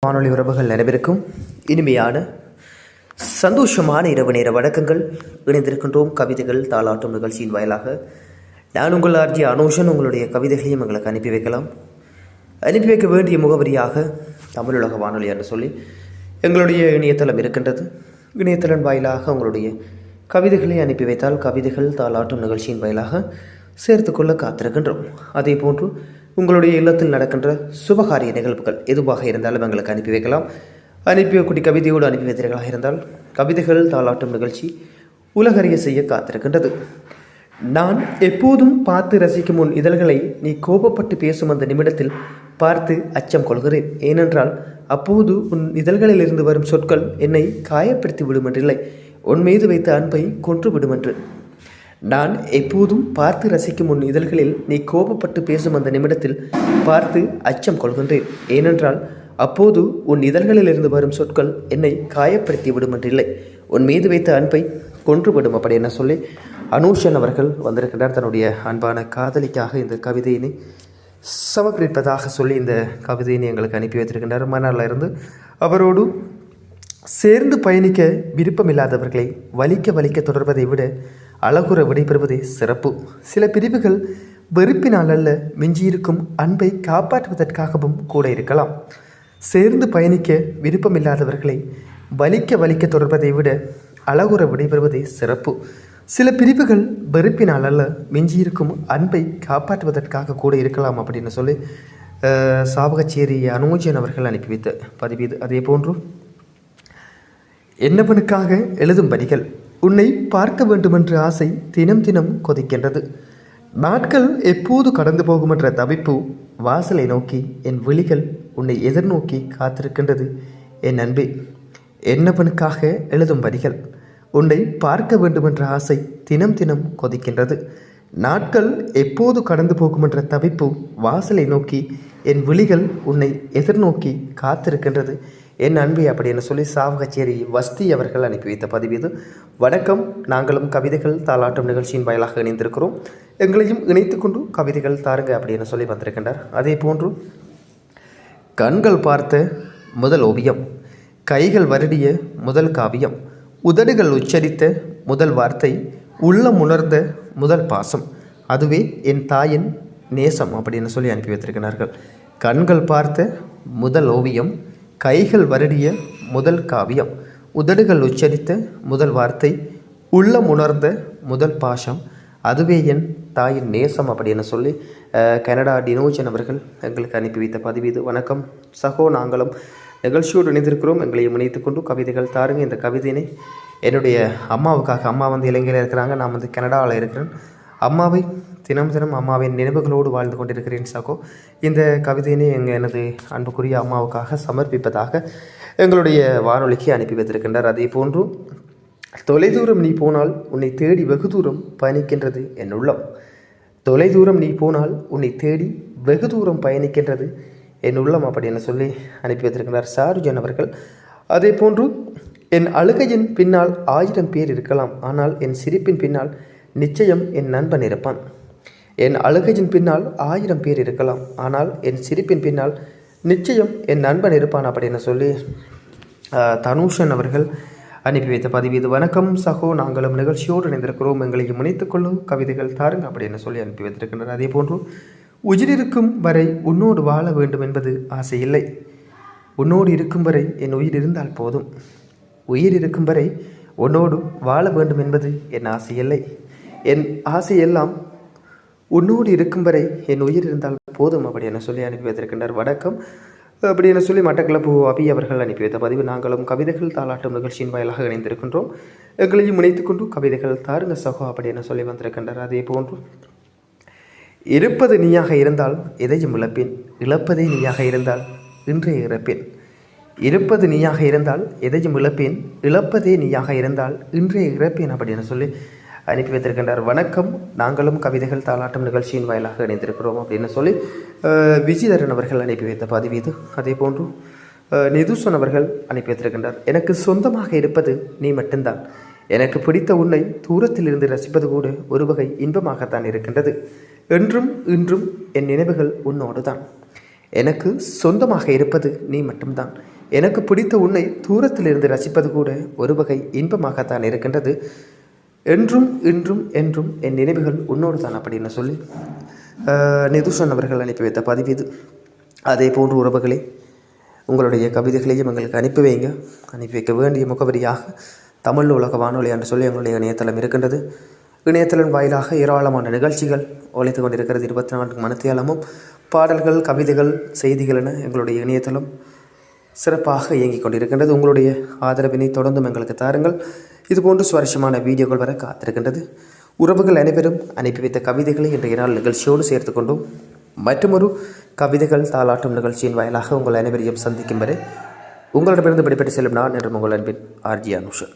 வானொலி உறவுகள் அனைவருக்கும் இனிமையான சந்தோஷமான இரவு நேர வணக்கங்கள். இணைந்திருக்கின்றோம் கவிதைகள் தாளாட்டும் நிகழ்ச்சியின் வாயிலாக. நான் உங்கள் ஆர்ஜி அனோஷன். உங்களுடைய கவிதைகளையும் எங்களுக்கு அனுப்பி வைக்கலாம். அனுப்பி வைக்க வேண்டிய முகவரியாக தமிழுலக வானொலி என்று சொல்லி எங்களுடைய இணையதளம் இருக்கின்றது. இணையதளம் வாயிலாக உங்களுடைய கவிதைகளை அனுப்பி வைத்தால் கவிதைகள் தாளாட்டும் நிகழ்ச்சியின் வாயிலாக சேர்த்துக்கொள்ள காத்திருக்கின்றோம். அதே போன்று உங்களுடைய இல்லத்தில் நடக்கின்ற சுபகாரிய நிகழ்வுகள் எதுவாக இருந்தாலும் எங்களுக்கு அனுப்பி வைக்கலாம். அனுப்பி வைக்கூடிய கவிதையோடு அனுப்பி வைத்தீர்களாக இருந்தால் கவிதைகள் தாளாட்டும் நிகழ்ச்சி உலகறிய செய்ய காத்திருக்கின்றது. நான் எப்போதும் பார்த்து ரசிக்கும் உன் இதழ்களை நீ கோபப்பட்டு பேசும் அந்த நிமிடத்தில் பார்த்து அச்சம் கொள்கிறேன். ஏனென்றால் அப்போது உன் இதழ்களில் இருந்து வரும் சொற்கள் என்னை காயப்படுத்தி விடுமென்றில்லை, உன் மீது வைத்த அன்பை கொன்று விடுமென்று. நான் எப்போதும் பார்த்து ரசிக்கும் உன் இதழ்களில் நீ கோபப்பட்டு பேசும் அந்த நிமிடத்தில் பார்த்து அச்சம் கொள்கின்றேன். ஏனென்றால் அப்போது உன் இதழ்களில் இருந்து வரும் சொற்கள் என்னை காயப்படுத்தி விடுமென்றில்லை, உன் மீது வைத்த அன்பை கொன்றுவிடும். அப்படி என்ன சொல்லி அனூஷன் அவர்கள் வந்திருக்கின்றார். தன்னுடைய அன்பான காதலிக்காக இந்த கவிதையினை சமர்ப்பிப்பதாக சொல்லி இந்த கவிதையினை எங்களுக்கு அனுப்பி வைத்திருக்கின்றார். மணாலில் இருந்து அவரோடு சேர்ந்து பயணிக்க விருப்பமில்லாதவர்களை வலிக்க வலிக்க தொடர்வதை விட அழகுற விடைபெறுவதே சிறப்பு. சில பிரிவுகள் வெறுப்பினால் அல்ல, மிஞ்சியிருக்கும் அன்பை காப்பாற்றுவதற்காகவும் கூட இருக்கலாம். சேர்ந்து பயணிக்க விருப்பமில்லாதவர்களை வலிக்க வலிக்க தொடர்வதை விட அழகுற விடைபெறுவதே சிறப்பு. சில பிரிவுகள் வெறுப்பினால் அல்ல, மிஞ்சியிருக்கும் அன்பை காப்பாற்றுவதற்காக கூட இருக்கலாம் அப்படின்னு சொல்லி சாவகச்சேரி அனோஜன் அவர்கள் அனுப்பி வைத்த பதிவு இது. அதே போன்று என்னவனுக்காக எழுதும் வரிகள். உன்னை பார்க்க வேண்டுமென்ற ஆசை தினம் தினம் கொதிக்கின்றது. நாட்கள் எப்போது கடந்து போகும் என்ற தவிப்பு வாசலை நோக்கி என் விழிகள் உன்னை எதிர்நோக்கி காத்திருக்கின்றது. என் அன்பே, என்னவனுக்காக எழுதும் வரிகள். உன்னை பார்க்க வேண்டுமென்ற ஆசை தினம் தினம் கொதிக்கின்றது. நாட்கள் எப்போது கடந்து போகும் என்ற தவிப்பு வாசலை நோக்கி என் விழிகள் உன்னை எதிர்நோக்கி காத்திருக்கின்றது. என் அன்பே அப்படின்னு சொல்லி சாவகச்சேரி வஸ்தி அவர்கள் அனுப்பி வைத்த பதிவு இது. வணக்கம். நாங்களும் கவிதைகள் தாளாட்டும் நிகழ்ச்சியின் வாயிலாக இணைந்திருக்கிறோம். எங்களையும் இணைத்து கொண்டு கவிதைகள் தாருங்க அப்படின்னு சொல்லி வந்திருக்கின்றார். அதே போன்று கண்கள் பார்த்த முதல் ஓவியம், கைகள் வருடிய முதல் காவியம், உதடுகள் உச்சரித்த முதல் வார்த்தை, உள்ளம் உணர்ந்த முதல் பாசம், அதுவே என் தாயின் நேசம் அப்படின்னு சொல்லி அனுப்பி வைத்திருக்கிறார்கள். கண்கள் பார்த்த முதல் ஓவியம், கைகள் வருடிய முதல் காவியம், உதடுகள் உச்சரித்த முதல் வார்த்தை, உள்ளம் உணர்ந்த முதல் பாசம், அதுவே என் தாயின் நேசம் அப்படின்னு சொல்லி கனடா டினோஜன் அவர்கள் எங்களுக்கு அனுப்பி வைத்த பதிவு இது. வணக்கம் சகோ. நாங்களும் நிகழ்ச்சியோடு இணைந்திருக்கிறோம். எங்களையும் இணைத்து கொண்டு கவிதைகள் தாருங்க. இந்த கவிதையினை என்னுடைய அம்மாவுக்காக, அம்மா இலங்கையில் இருக்கிறாங்க, நான் கனடாவில் இருக்கிறேன். அம்மாவை தினம் தினம் அம்மாவின் நினைவுகளோடு வாழ்ந்து கொண்டிருக்கிறேன் சகோ. இந்த கவிதையினை எனது அன்புக்குரிய அம்மாவுக்காக சமர்ப்பிப்பதாக எங்களுடைய வானொலிக்கு அனுப்பி வைத்திருக்கின்றார். அதே போன்று தொலைதூரம் நீ போனால் உன்னை தேடி வெகு தூரம் பயணிக்கின்றது என் உள்ளம். தொலைதூரம் நீ போனால் உன்னை தேடி வெகு தூரம் பயணிக்கின்றது என் உள்ளம் அப்படின்னு சொல்லி அனுப்பி வைத்திருக்கிறார் சாருஜன் அவர்கள். அதே போன்று என் அழுகையின் பின்னால் 1000 பேர் இருக்கலாம், ஆனால் என் சிரிப்பின் பின்னால் நிச்சயம் என் நண்பன் இருப்பான். என் அழுகையின் பின்னால் 1000 பேர் இருக்கலாம், ஆனால் என் சிரிப்பின் பின்னால் நிச்சயம் என் நண்பன் இருப்பான் அப்படின்னு சொல்லி தனுஷன் அவர்கள் அனுப்பி வைத்த பதிவு இது. வணக்கம் சகோ. நாங்களும் நிகழ்ச்சியோடு இணைந்திருக்கிறோம். எங்களையும் இணைத்துக்கொள்ளும் கவிதைகள் தாருங்க அப்படின்னு சொல்லி அனுப்பி வைத்திருக்கின்றனர். அதே போன்று உயிரிருக்கும் வரை உன்னோடு வாழ வேண்டும் என்பது ஆசை இல்லை, உன்னோடு இருக்கும் வரை என் உயிர் இருந்தால் போதும். உயிர் இருக்கும் வரை உன்னோடு வாழ வேண்டும் என்பது என் ஆசை இல்லை, என் ஆசையெல்லாம் உன்னோடு இருக்கும் வரை என் உயிர் இருந்தால் போதும் அப்படின்னு சொல்லி அனுப்பி வைத்திருக்கின்றார். வணக்கம் அப்படின்னு சொல்லி மட்டக்களப்பு அபி அவர்கள் அனுப்பி வைத்த பதிவு. நாங்களும் கவிதைகள் தாளாட்டும் நிகழ்ச்சியின் வாயிலாக இணைந்திருக்கின்றோம். எங்களையும் இணைத்துக்கொண்டு கவிதைகள் தாருங்க சகோ அப்படின்னு சொல்லி வந்திருக்கின்றார். அதே போன்று இருப்பது நீயாக இருந்தால் எதையும் இழப்பேன், இழப்பதே நீயாக இருந்தால் இன்றைய இறப்பேன். இருப்பது நீயாக இருந்தால் எதையும் இழப்பேன், இழப்பதே நீயாக இருந்தால் இன்றைய இறப்பேன் அப்படின்னு சொல்லி அனுப்பி வைத்திருக்கின்றார். வணக்கம். நாங்களும் கவிதைகள் தாளாட்டும் நிகழ்ச்சியின் வாயிலாக இணைந்திருக்கிறோம் அப்படின்னு சொல்லி விஜயதரன் அவர்கள் அனுப்பி வைத்த பதிவு இது. அதே போன்று நிதுசன் அவர்கள் அனுப்பி வைத்திருக்கின்றார். எனக்கு சொந்தமாக இருப்பது நீ மட்டும்தான். எனக்கு பிடித்த உன்னை தூரத்தில் இருந்து ரசிப்பது கூட ஒரு வகை இன்பமாகத்தான் இருக்கின்றது. என்றும் இன்றும் என் நினைவுகள் உன்னோடு தான். எனக்கு சொந்தமாக இருப்பது நீ மட்டும்தான். எனக்கு பிடித்த உன்னை தூரத்திலிருந்து ரசிப்பது கூட ஒரு வகை இன்பமாகத்தான் இருக்கின்றது. என்றும் இன்றும் என்றும் என் நினைவுகள் உன்னோடு தான் அப்படின்னு சொல்லி நிதுஷன் அவர்கள் அனுப்பி வைத்த பதிவு இது. அதே போன்று உறவுகளே, உங்களுடைய கவிதைகளையும் எங்களுக்கு அனுப்பி வைங்க. அனுப்பி வைக்க வேண்டிய முகவரியாக தமிழ் உலக வானொலி என்று சொல்லி எங்களுடைய இணையதளம் இருக்கின்றது. இணையதளம் வாயிலாக ஏராளமான நிகழ்ச்சிகள் ஒழித்து கொண்டிருக்கிறது. 24 மணித்தியாலமும் பாடல்கள், கவிதைகள், செய்திகள் என எங்களுடைய இணையதளம் சிறப்பாக இயங்கிக் கொண்டிருக்கின்றது. உங்களுடைய ஆதரவினை தொடர்ந்தும் எங்களுக்கு தாருங்கள். இதுபோன்று சுவாரஸ்யமான வீடியோக்கள் வர காத்திருக்கின்றது. உறவுகள் அனைவரும் அனுப்பி வைத்த கவிதைகளை இன்றைய நாள் நிகழ்ச்சியோடு சேர்த்து கொண்டும் மற்றொரு கவிதைகள் தாளாட்டும் நிகழ்ச்சியின் வாயிலாக உங்கள் அனைவரையும் சந்திக்கும் வரை உங்களிடமிருந்து விடைபெற்று செல்லும் நான் என்று உங்கள் அன்பின் ஆர்ஜி அனுஷன்.